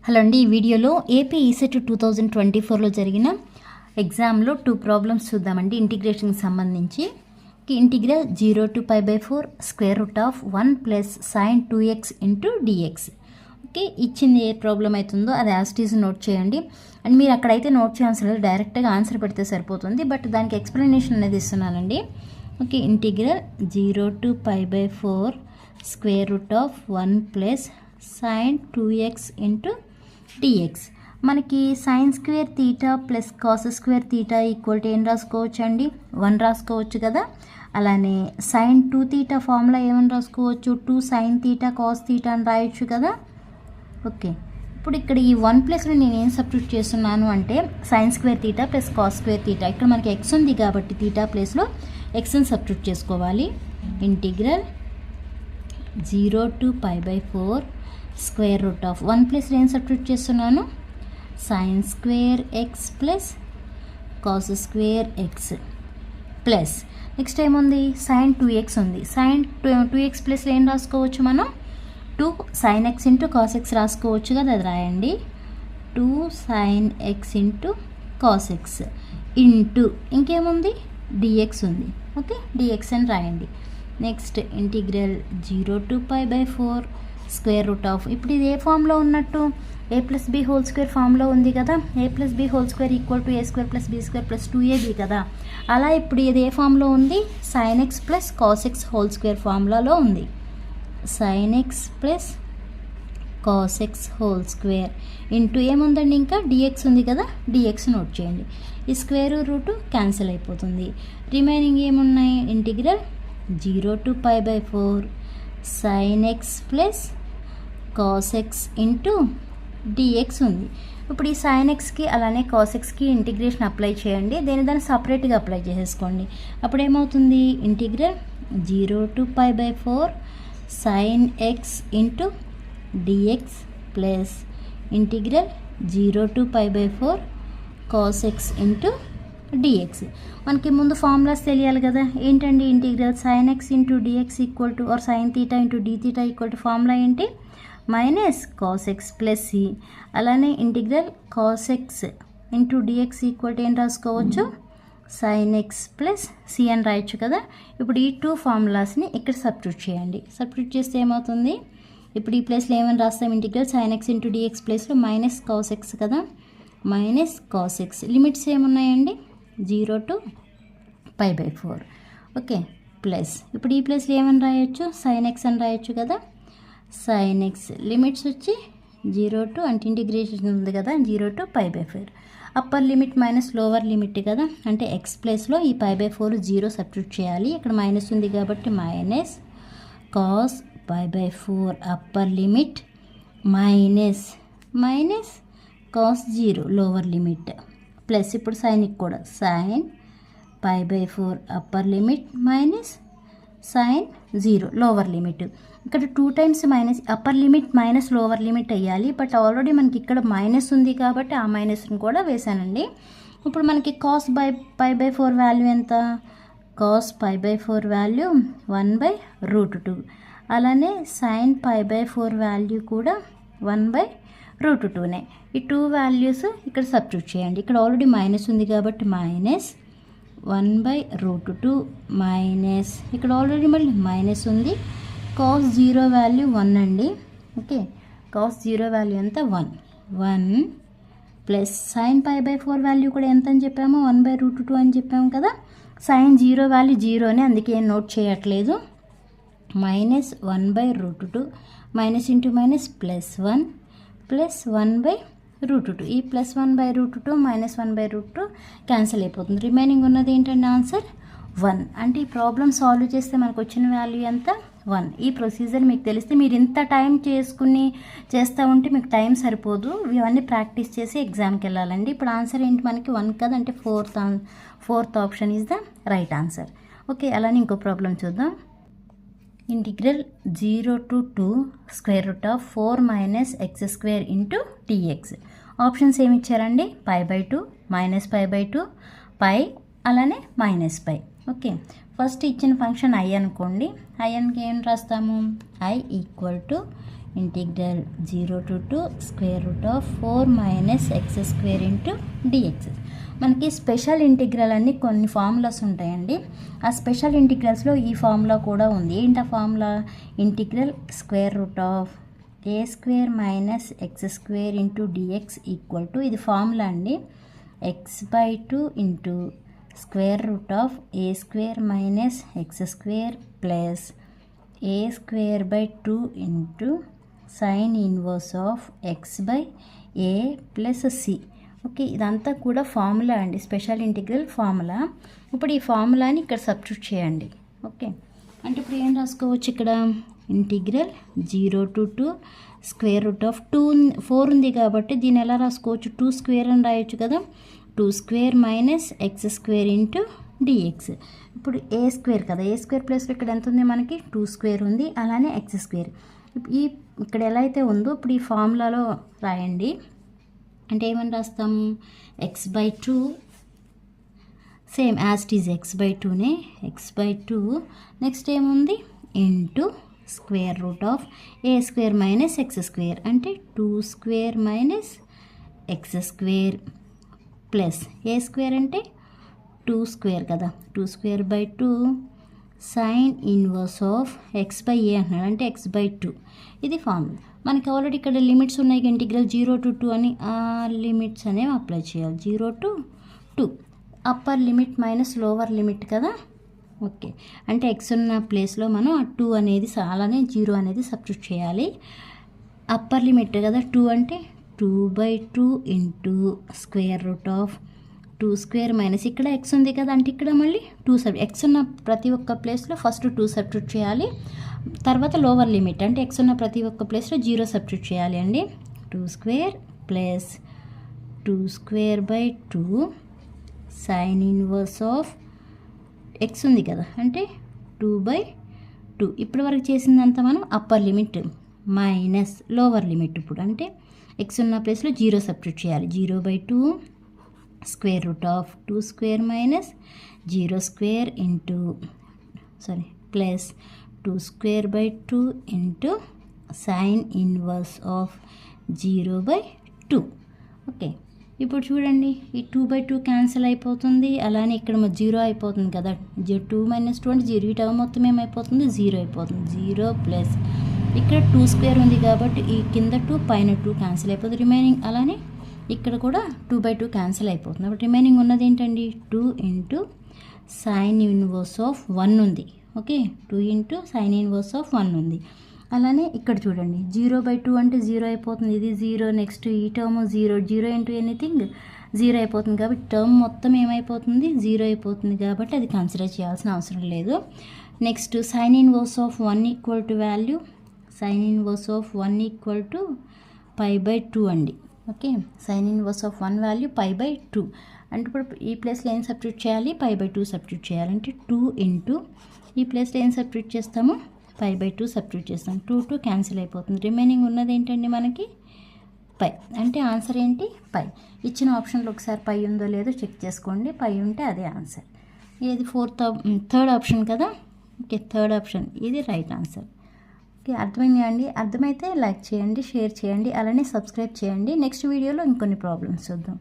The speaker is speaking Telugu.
హలో అండి, ఈ వీడియోలో ఏపీ ఈసెట్ 2024లో జరిగిన ఎగ్జామ్లో 2 ప్రాబ్లమ్స్ చూద్దామండి. ఇంటిగ్రేషన్కి సంబంధించి integral 0 to π/4 square root of 1 plus sine 2x into dx. Okay, ఇచ్చింది ఏ ప్రాబ్లం అవుతుందో అది యాస్టీజ్ నోట్ చేయండి. అండ్ మీరు అక్కడైతే నోట్ చేయాల్సిన లేదు, డైరెక్ట్గా ఆన్సర్ పెడితే సరిపోతుంది. బట్ దానికి ఎక్స్ప్లెనేషన్ అనేది ఇస్తున్నానండి. Okay, integral 0 to π/4 square root of 1 plus sine 2x into dx. మనకి sine square theta plus cos square theta equal to ఏం రాసుకోవచ్చు అండి? 1 రాసుకోవచ్చు కదా. అలానే సైన్ 2 తీటా ఫార్ములా ఏమని రాసుకోవచ్చు? 2 సైన్ తీటా కాస్ తీటా అని రాయొచ్చు కదా. ఓకే, ఇప్పుడు ఇక్కడ ఈ 1 ప్లస్లో నేను ఏం సబ్స్టిట్యూట్ చేస్తున్నాను అంటే sine square theta plus cos square theta. ఇక్కడ మనకి ఎక్స్ ఉంది కాబట్టి తీటా ప్లేస్లో ఎక్స్ని సబ్స్టిట్యూట్ చేసుకోవాలి. Integral 0 to π/4 square root of 1 plus ఏం సబ్స్టిట్యూట్ చేస్తున్నాను? Sine square x plus cos square x plus next ఏముంది? సైన్ 2x ఉంది. సైన్ 2x ప్లస్లో ఏం రాసుకోవచ్చు మనం? 2 sine x into cos x రాసుకోవచ్చు కదా, అది రాయండి. 2 sine x into cos x into ఇంకేముంది? డిఎక్స్ ఉంది. ఓకే, డిఎక్స్ అని రాయండి. Next integral 0 to π/4 square root of, ఇప్పుడు ఇది ఏ ఫామ్లో ఉన్నట్టు? a plus B whole square ఫామ్లో ఉంది కదా. a plus B whole square equal to a square plus B square plus 2ab కదా. అలా ఇప్పుడు ఇది ఏ ఫామ్లో ఉంది? Sine x plus cos x whole square ఫార్ములాలో ఉంది. Sine x plus cos x whole square into ఏముందండి? ఇంకా డిఎక్స్ ఉంది కదా, డిఎక్స్ నోట్ చేయండి. ఈ స్క్వేర్ రూట్ క్యాన్సిల్ అయిపోతుంది. రిమైనింగ్ ఏమున్నాయి? Integral 0 to π/4 sine x plus cos x into dx ఉంది. ఇప్పుడు ఈ సైన్ ఎక్స్కి అలానే కాస్ ఎక్స్కి ఇంటిగ్రేషన్ అప్లై చేయండి. దాన్ని సపరేట్గా అప్లై చేసేసుకోండి. అప్పుడు ఏమవుతుంది? Integral 0 to π/4 sine x into dx plus integral 0 to π/4 cos x into dx. మనకి ముందు ఫార్ములాస్ తెలియాలి కదా. ఏంటండి? Integral sine x into dx equal to or sine theta into d theta equal to formula ఏంటి? Minus cos x plus C. అలానే integral cos x into dx equal to ఏం రాసుకోవచ్చు? సైన్ ఎక్స్ ప్లస్ సి అని రాయొచ్చు కదా. ఇప్పుడు ఈ 2 ఫార్ములాస్ని ఇక్కడ సబ్స్టిట్యూట్ చేయండి. సబ్స్టిట్యూట్ చేస్తే ఏమవుతుంది? ఇప్పుడు ఈ ప్లేస్లో ఏమని రాస్తాం? Integral sine x into dx ప్లేస్లో మైనస్ కాస్ ఎక్స్ కదా, మైనస్ కాస్ ఎక్స్. లిమిట్స్ ఏమున్నాయండి? 0 to π/4. ఓకే, ప్లస్ ఇప్పుడు ఈ ప్లేస్లో ఏమని రాయొచ్చు? సైన్ ఎక్స్ అని రాయొచ్చు కదా. సైన్ ఎక్స్ లిమిట్స్ వచ్చి 0 to అంటే ఇంటిగ్రేషన్ ఉంది కదా, 0 to π/4. Upper limit minus lower limit కదా, అంటే ఎక్స్ ప్లేస్లో ఈ π/4 0 సబ్స్టిట్యూట్ చేయాలి. ఇక్కడ మైనస్ ఉంది కాబట్టి minus cos π/4 upper limit minus minus cos 0 lower limit plus ఇప్పుడు సైన్కి కూడా sine π/4 upper limit minus sine 0 lower limit. ఇక్కడ 2 times minus upper limit minus lower limit అయ్యాలి. బట్ ఆల్రెడీ మనకి ఇక్కడ మైనస్ ఉంది కాబట్టి ఆ మైనస్ని కూడా వేసానండి. ఇప్పుడు మనకి కాస్ π/4 వాల్యూ ఎంత? Cos π/4 value 1/√2. అలానే సైన్ π/4 వాల్యూ కూడా 1/√2నే. ఈ 2 వాల్యూస్ ఇక్కడ సబ్స్టిట్యూట్ చేయండి. ఇక్కడ ఆల్రెడీ మైనస్ ఉంది కాబట్టి మైనస్ 1/√2 మైనస్ ఇక్కడ ఆల్రెడీ మళ్ళీ మైనస్ ఉంది. కాస్ 0 వాల్యూ 1 అండి. ఓకే, కాస్ 0 వాల్యూ ఎంత? 1 ప్లస్ సైన్ π/4 వాల్యూ కూడా ఎంత అని చెప్పాము? 1/√2 అని చెప్పాము కదా. సైన్ 0 వాల్యూ 0నే, అందుకే ఏం నోట్ చేయట్లేదు. Minus 1/√2 minus into minus plus 1 plus 1/√2. ఈ ప్లస్ 1/√2 మైనస్ 1/√2 క్యాన్సిల్ అయిపోతుంది. రిమైనింగ్ ఉన్నది ఏంటంటే ఆన్సర్ 1. అంటే ఈ ప్రాబ్లమ్ సాల్వ్ చేస్తే మనకు వచ్చిన వాల్యూ ఎంత? 1. ఈ ప్రొసీజర్ మీకు తెలిస్తే మీరు ఇంత టైం చేసుకుని చేస్తూ ఉంటే మీకు టైం సరిపోదు. ఇవన్నీ ప్రాక్టీస్ చేసి ఎగ్జామ్కి వెళ్ళాలండి. ఇప్పుడు ఆన్సర్ ఏంటి మనకి? 1 కదా, అంటే fourth option is the right answer. Okay, అలానే ఇంకో ప్రాబ్లం చూద్దాం. Integral 0 to 2 square root of 4 minus x square into dx. Options ఏమి ఇచ్చారండి? π/2 మైనస్ π/2 పై అలానే మైనస్ పై. ఓకే, ఫస్ట్ ఇచ్చిన ఫంక్షన్ ఐ అనుకోండి. ఐ అని ఏం రాస్తాము? I equal to integral 0 to 2 square root of 4 minus x square into dx. మనకి స్పెషల్ ఇంటిగ్రల్ అన్ని కొన్ని ఫార్ములాస్ ఉంటాయండి. ఆ స్పెషల్ ఇంటిగ్రల్స్లో ఈ ఫార్ములా కూడా ఉంది. ఏంటి ఆ formula? Integral square root of a square minus x square into dx equal to, ఇది ఫార్ములా అండి, x/2 into square root of a square minus x square plus a square by 2 into sine inverse of x by a plus c. Okay, ఇదంతా కూడా ఫార్ములా అండి, స్పెషల్ ఇంటిగ్రల్ ఫార్ములా. ఇప్పుడు ఈ ఫార్ములాని ఇక్కడ సబ్స్టిట్యూట్ చేయండి. ఓకే, అంటే ఇప్పుడు ఏం రాసుకోవచ్చు ఇక్కడ? Integral 0 to 2 square root of 4 ఉంది కాబట్టి దీన్ని ఎలా రాసుకోవచ్చు? 2 స్క్వేర్ అని రాయొచ్చు కదా. 2 square minus x square into dx. ఇప్పుడు ఏ స్క్వేర్ కదా, ఏ స్క్వేర్ ప్లస్ ఇక్కడ ఎంత ఉంది మనకి? 2 స్క్వేర్ ఉంది, అలానే ఎక్స్ స్క్వేర్. ఇక్కడ ఎలా అయితే ఉందో ఇప్పుడు ఈ ఫార్ములాలో రాయండి. అంటే ఏమని రాస్తాము? x/2 same as it is x/2నే, x/2 నెక్స్ట్ ఏముంది? Into square root of a square minus x square అంటే 2 square minus x square plus a square అంటే 2 స్క్వేర్ కదా, 2 square by 2 sine inverse of x by a అంటున్నాడు, అంటే x/2. ఇది ఫార్ములా. మనకి ఆల్రెడీ ఇక్కడ లిమిట్స్ ఉన్నాయి, ఇంటిగ్రల్ 0 to 2 అని, ఆ లిమిట్స్ అనేవి అప్లై చేయాలి. 0 to 2 upper limit minus lower limit కదా. ఓకే, అంటే ఎక్స్ ఉన్న ప్లేస్లో మనం ఆ 2 అనేది అలానే 0 అనేది సబ్స్టిట్యూట్ చేయాలి. అప్పర్ లిమిట్ కదా 2 అంటే 2/2 into square root of 2 square minus ఇక్కడ ఎక్స్ ఉంది కదా, అంటే ఇక్కడ మళ్ళీ 2 ఎక్స్ ఉన్న ప్రతి ఒక్క ప్లేస్లో ఫస్ట్ 2 సబ్స్టిట్యూట్ చేయాలి. తర్వాత లోవర్ లిమిట్ అంటే ఎక్స్ ఉన్న ప్రతి ఒక్క ప్లేస్లో 0 సబ్స్టిట్యూట్ చేయాలి అండి. 2 square plus 2 square by 2 sine inverse of x ఉంది కదా, అంటే 2/2. ఇప్పటి వరకు చేసిందంతా మనం upper limit minus lower limit. ఇప్పుడు అంటే ఎక్స్ ఉన్న ప్లేస్లో 0 సబ్స్టిట్యూట్ చేయాలి. 0/2 square root of 2 square minus 0 square into plus 2 square by 2 into sine inverse of 0/2. Okay, ఇప్పుడు చూడండి ఈ 2/2 క్యాన్సిల్ అయిపోతుంది, అలానే ఇక్కడ 0 అయిపోతుంది కదా. 2 - 2 అంటే 0. ఈ టర్మ్ మొత్తం ఏమైపోతుంది? 0 అయిపోతుంది. 0 ప్లస్ ఇక్కడ 2 స్క్వేర్ ఉంది కాబట్టి ఈ కింద 2 పైన 2 క్యాన్సిల్ అయిపోతుంది. రిమైనింగ్ అలానే ఇక్కడ కూడా 2/2 క్యాన్సిల్ అయిపోతుంది. అప్పుడు రిమైనింగ్ ఉన్నది ఏంటండి? 2 ఇంటూ సైన్ ఇన్వర్స్ ఆఫ్ 1 ఉంది. Okay, 2 into sine inverse of 1 ఉంది. అలానే ఇక్కడ చూడండి 0/2 అంటే 0 అయిపోతుంది, ఇది 0. నెక్స్ట్ ఈ టర్మ్ 0 ఇంటూ ఎనీథింగ్ 0 అయిపోతుంది కాబట్టి టర్మ్ మొత్తం ఏమైపోతుంది? 0 అయిపోతుంది కాబట్టి అది కన్సిడర్ చేయాల్సిన అవసరం లేదు. Next sine inverse of 1 equal to value, sine inverse of 1 equal to π/2 అండి. Okay, sine inverse of 1 value π/2 అంటే ఇప్పుడు ఈ ప్లేస్లో ఏం సబ్స్టిట్యూట్ చేయాలి? π/2 సబ్స్టిట్యూట్ చేయాలంటే 2 ఇంటూ ఈ ప్లేస్లో ఏం సబ్స్టిట్యూట్ చేస్తాము? π/2 సబ్స్టిట్యూట్ చేస్తాం. 2 క్యాన్సిల్ అయిపోతుంది. రిమైనింగ్ ఉన్నది ఏంటండి మనకి? π. అంటే ఆన్సర్ ఏంటి? π. ఇచ్చిన ఆప్షన్లో ఒకసారి π ఉందో లేదో చెక్ చేసుకోండి. π ఉంటే అదే ఆన్సర్. ఇది థర్డ్ ఆప్షన్ కదా. ఓకే, థర్డ్ ఆప్షన్ ఇది రైట్ ఆన్సర్. ఓకే, అర్థమైంది అండి. అర్థమైతే లైక్ చేయండి, షేర్ చేయండి, అలానే సబ్స్క్రైబ్ చేయండి. నెక్స్ట్ వీడియోలో ఇంకొన్ని ప్రాబ్లమ్స్ చూద్దాం.